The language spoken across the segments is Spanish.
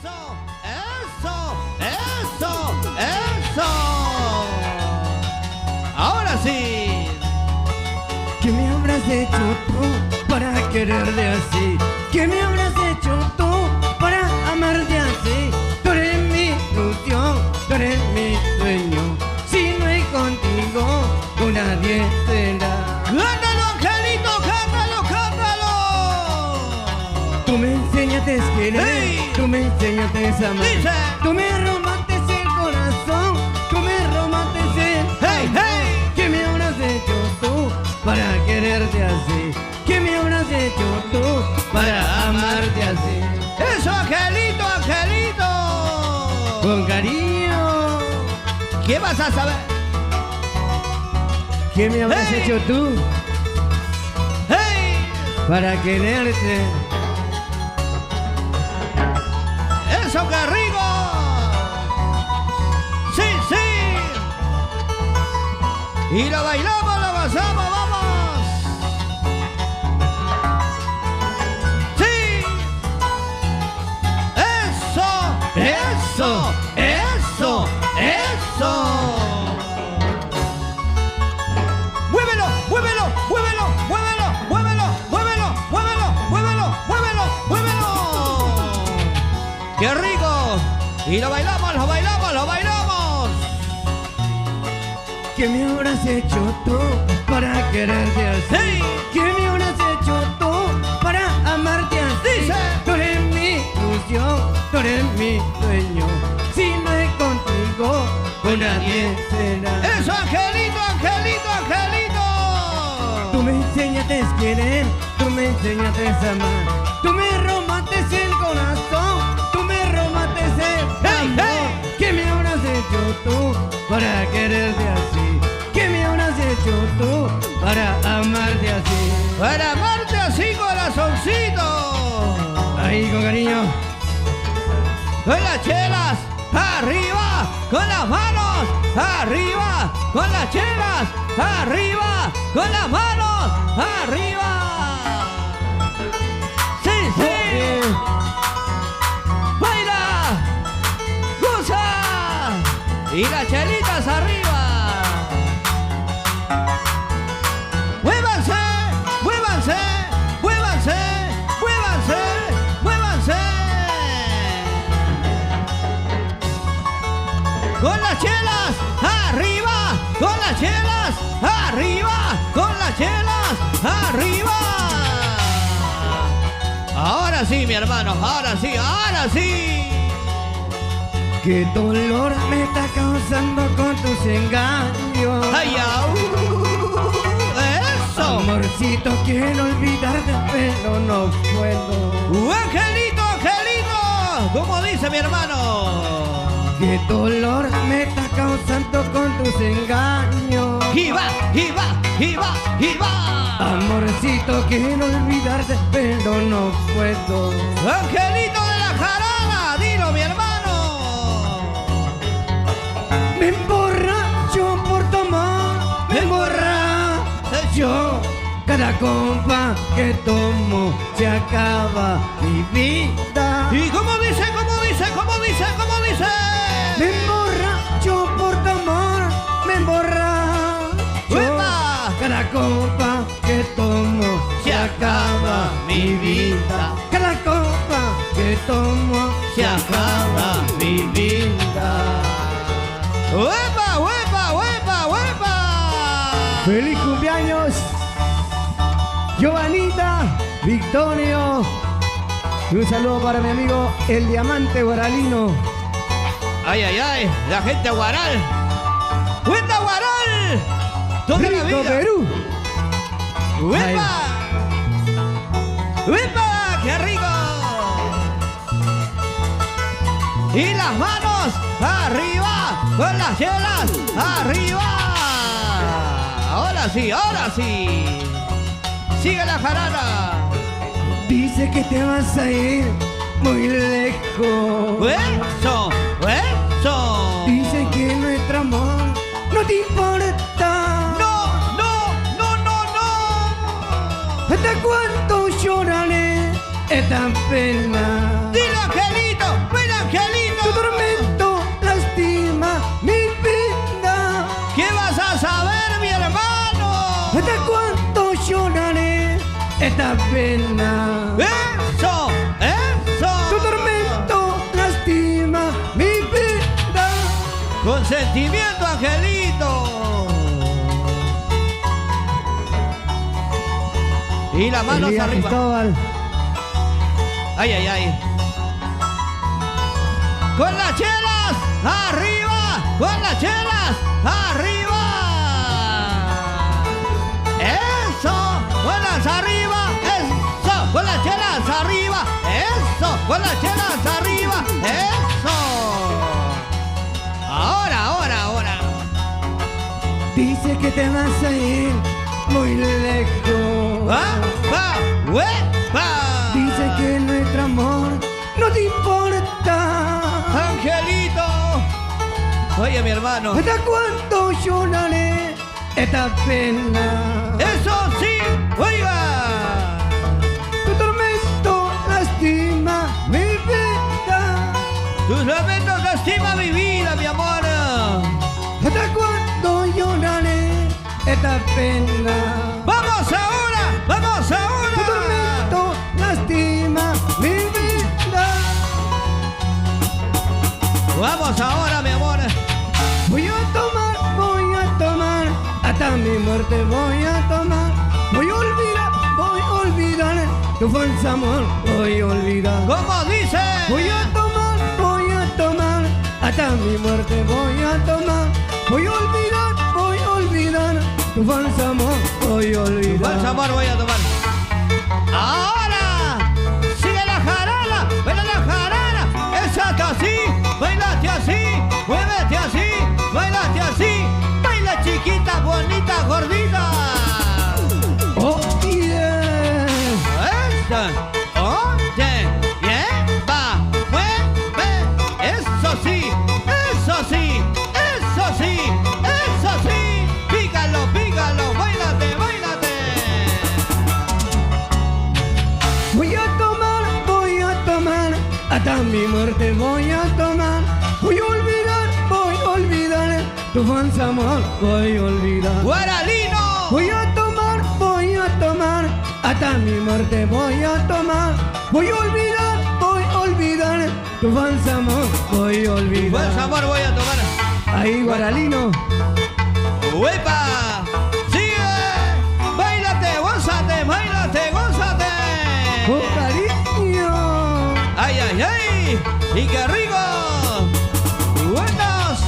¡Eso! Ahora sí. ¿Qué me habrás hecho tú para quererte así? ¿Qué me habrás hecho tú para amarte así? Tú eres mi ilusión, tú eres mi sueño. Si no hay contigo, con nadie será. ¡Cántalo, Angelito! ¡Cántalo, cántalo! Tú me enseñaste a querer, ¡Hey! tú me enseñaste a amar. Dice. Tú me robaste el corazón, tú me robaste el ¡Hey, hey! ¿Qué me habrás hecho tú para quererte así? ¿Qué me habrás hecho tú para amarte así? ¡Eso, Angelito, Angelito! Con cariño. ¿Qué vas a saber? ¿Qué me habrás ¡Hey! hecho tú ¡Hey! para quererte? ¡Eso, qué rico! ¡Sí, sí! Y lo bailamos, lo gozamos, vamos. ¡Sí! ¡Eso! ¡Eso! ¡Muévelo! ¡Muévelo! ¡Muévelo! ¡Muévelo! ¡Muévelo! ¡Muévelo! ¡Muévelo! ¡Muévelo! ¡Muévelo! ¡Muévelo! ¡Qué rico! Y lo bailamos, lo bailamos, lo bailamos. ¿Qué me habrás hecho tú para quererte así? ¡Sí! ¿Qué me habrás hecho tú para amarte así? Dice. Tú eres mi ilusión, tú eres mi sueño. Si no es contigo, con nadie será. ¡Eso, Angelito, Angelito, Angelito! Tú me enseñaste a querer, tú me enseñaste a amar. Tú me robaste el corazón, tú me robaste el ¡Hey, amor. hey! ¿Qué me habrás hecho tú para quererte así? ¿Qué me habrás hecho tú para amarte así? Para amarte así, corazoncito. Ahí con cariño. Con las chelas, arriba, con las manos, arriba, con las chelas, arriba, con las manos, arriba. Sí, sí. Baila, goza y las chelitas arriba. Muévanse, muévanse, muévanse, muévanse, muévanse. Con las chelas, arriba, con las chelas, arriba, con las chelas, arriba. Ahora sí, mi hermano, ahora sí, ahora sí. Qué dolor me está causando con tus engaños. ¡Ay, au! ¡Eso! Amorcito, quiero olvidarte, pero no puedo. ¡Angelito, Angelito! ¿Cómo dice mi hermano? Qué dolor me está causando con tus engaños. ¡Y va, y va, y va, y va! Amorcito, quiero olvidarte, pero no puedo. ¡Angelito de la jarana! ¡Dilo, mi hermano! Me emborracho por tomar, me emborracho. Cada copa que tomo se acaba mi vida. ¿Y cómo dice, cómo dice, cómo dice, cómo dice? Me emborracho por tomar, me emborracho. ¡Uepa! Cada copa que tomo Se acaba mi vida. Cada copa que tomo Se acaba mi vida. ¡Uepa, uepa, uepa, uepa! ¡Feliz cumpleaños! Giovanita, Victorio. Y un saludo para mi amigo el Diamante Guaralino. ¡Ay, ay, ay! ¡La gente Guaral! ¡Cuenta Guaral! ¡Toda la Rico vida! Perú. ¡Uepa! ¡Uepa! ¡Qué rico! Y las manos arriba, con las chelas arriba. Ahora sí, ahora sí. Sigue la jarana. Dice que te vas a ir muy lejos. ¡Eso! ¡Eso! Dice que nuestro amor no te importa. ¡No, no, no, no, no! ¿Hasta cuánto lloraré esta pena? ¡Dilo, Angelito! ¡Ven, esta pena. ¡Eso! ¡Eso! Tu tormento lastima mi vida. Con sentimiento, Angelito. Y las manos Elías arriba. Cristóbal. Ay, ay, ay. Con las chelas arriba. Con las chelas arriba. Eso. Con las arriba. Eso. Con las chelas arriba. Eso. Con las chelas arriba. Eso. Ahora. Dice que te vas a ir muy lejos. Dice que nuestro amor no te importa. Angelito. Oye, mi hermano. ¿Hasta cuánto lloraré esta pena? Eso sí, oiga. Tu tormento lastima mi vida. Tus lamentos lastiman mi vida, mi amor. ¿Hasta cuándo lloraré esta pena? ¡Vamos ahora! ¡Vamos Tu ahora! tormento lastima mi vida. ¡Vamos ahora, mi amor! Voy a tomar, hasta mi muerte voy a tomar. Voy a olvidar tu falso amor, voy a olvidar. ¿Cómo dice? Voy a tomar, hasta mi muerte voy a tomar. Voy a olvidar tu falso amor, voy a olvidar. ¿Cuál amor voy a tomar? ¡Ahora! ¡Sigue la jarana! ¡Baila la jarana! ¡Exacto así! ¡Bailate así! ¡Muévete así! ¡Bailate así! ¡Baila chiquita, bonita, gordita! Oh, yeah. ¡Esta! ¡Oye! ¡Bien! ¡Va! ¡Mueve! ¡Eso sí! ¡Eso sí! ¡Eso sí! ¡Eso sí! ¡Pícalo, pícalo! ¡Báilate, báilate! Voy a tomar, hasta mi muerte voy a tomar. Voy a olvidar tu falso amor, voy a olvidar. ¡Guaralino! Voy a tomar, hasta mi muerte voy a tomar. Voy a olvidar tu falso amor, voy a ¡Buen olvidar. sabor voy a tomar! Ahí, Guaralino. ¡Uepa! ¡Sigue! ¡Báilate, gózate, báilate, gózate! Con cariño. ¡Ay, ay, ay! ¡Y qué rico! ¡Buenos!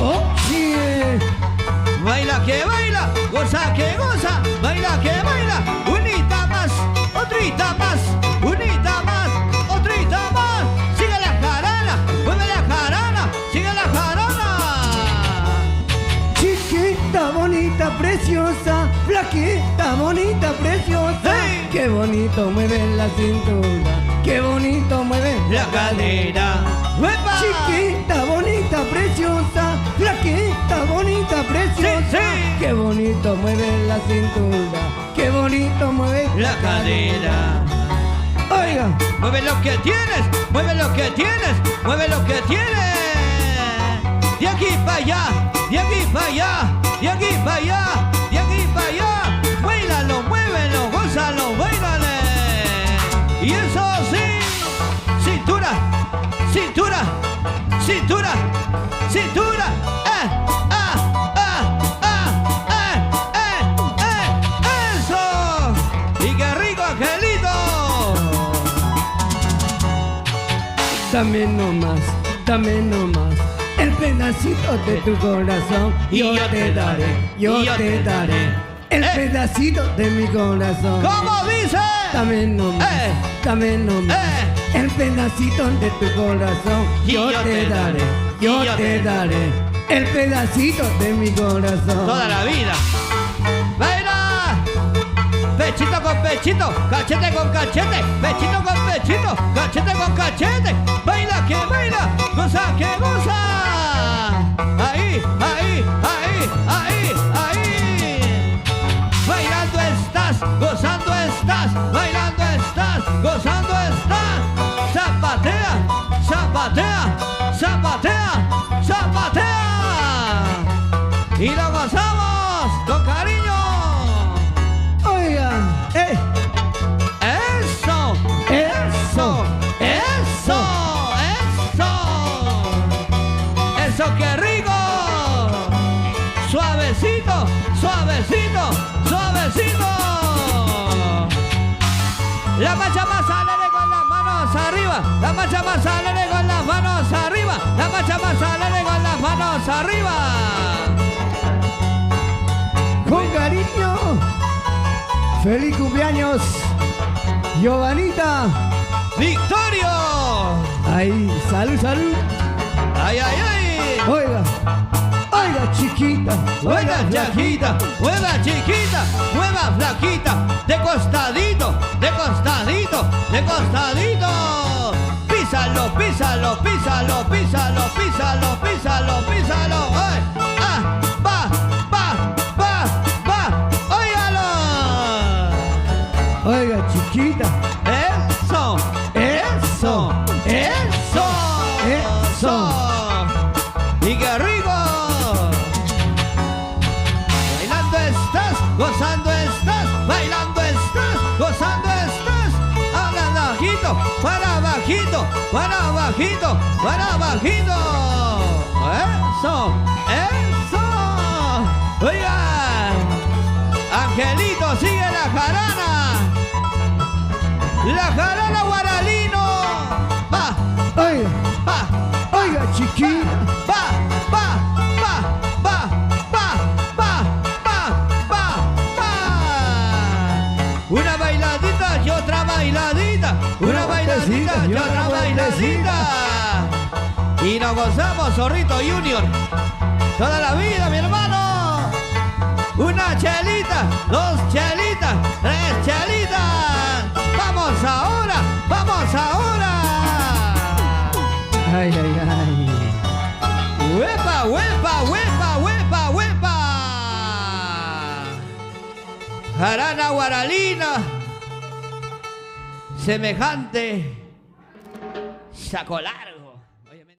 Oh, yeah. ¡Baila que baila! ¡Goza que goza! ¡Baila que baila! ¡Unita más! ¡Otrita más! ¡Unita más! ¡Otrita más! ¡Sigue la jarana! ¡Mueve la jarana! ¡Sigue la jarana! Chiquita, bonita, preciosa, flaquita, bonita, preciosa. ¡Hey! Qué bonito mueve la cintura, qué bonito mueve La cadera. ¡Uepa! Chiquita, bonita, preciosa, flaquita, bonita, preciosa. Sí, sí. Qué bonito mueve la cintura, qué bonito mueve La cadera. Oiga, Mueve lo que tienes, mueve lo que tienes, mueve lo que tienes. De aquí para allá, de aquí para allá, de aquí para allá, de aquí para allá. Báilalo, muévelo, gózalo, báilale. Y eso sí, cintura, cintura, cintura, cintura. Eso. Y qué rico, Angelito. dame nomás el pedacito de tu corazón. Yo te daré el pedacito de mi corazón. ¿Cómo dice? Dame nomás el pedacito de tu corazón. Yo te daré el pedacito de mi corazón. Toda la vida. ¡Baila! Pechito con pechito, cachete con cachete, pechito con pechito, cachete con cachete. Baila que baila, goza que goza. Ahí, ahí, ahí, ahí, ahí. Bailando estás, gozando estás, bailando estás, gozando estás. Zapatea, zapatea, zapatea, zapatea. Y lo gozamos con cariño. Oiga, La marcha más alegre con las manos arriba. La marcha más alegre con las manos arriba. La marcha más alegre con las manos arriba. Con cariño. Feliz cumpleaños, Giovanita. ¡Victorio! Ahí, salud, salud. ¡Ay, ay, ay! Oiga, oiga, chiquita. Mueva chiquita, mueva chiquita, mueva flaquita, de costadito, de costadito, de costadito. Písalo, písalo, písalo, písalo, písalo, písalo, písalo. ¡Ay! ¡Ah! ¡Va! ¡Va! ¡Va! ¡Va! ¡Óigalo! Oiga, chiquita. ¡Eso! ¡Eso! ¡Eso! Eso. ¡Y qué rico! Bailando estás, gozando estás, bailando estás, gozando estás. Habla bajito, para bajito, para bajito, para bajito. ¡Eso! ¡Eso! Oigan, Angelito, sigue la jarana. La jarana guaralino. Va, Oiga, va, oiga, chiquita. va, va, va, va, va, va, va, va, va. Una bailadita y otra bailadita. Una bailadita y otra bailadita. Y nos gozamos, Zorrito Junior. Toda la vida, mi hermano. Una chelita, dos chelitas, tres chelitas. Vamos ahora, vamos ahora. Ay, ay, ay. ¡Huepa, huepa, huepa, huepa, huepa! Jarana guaralina, semejante saco largo.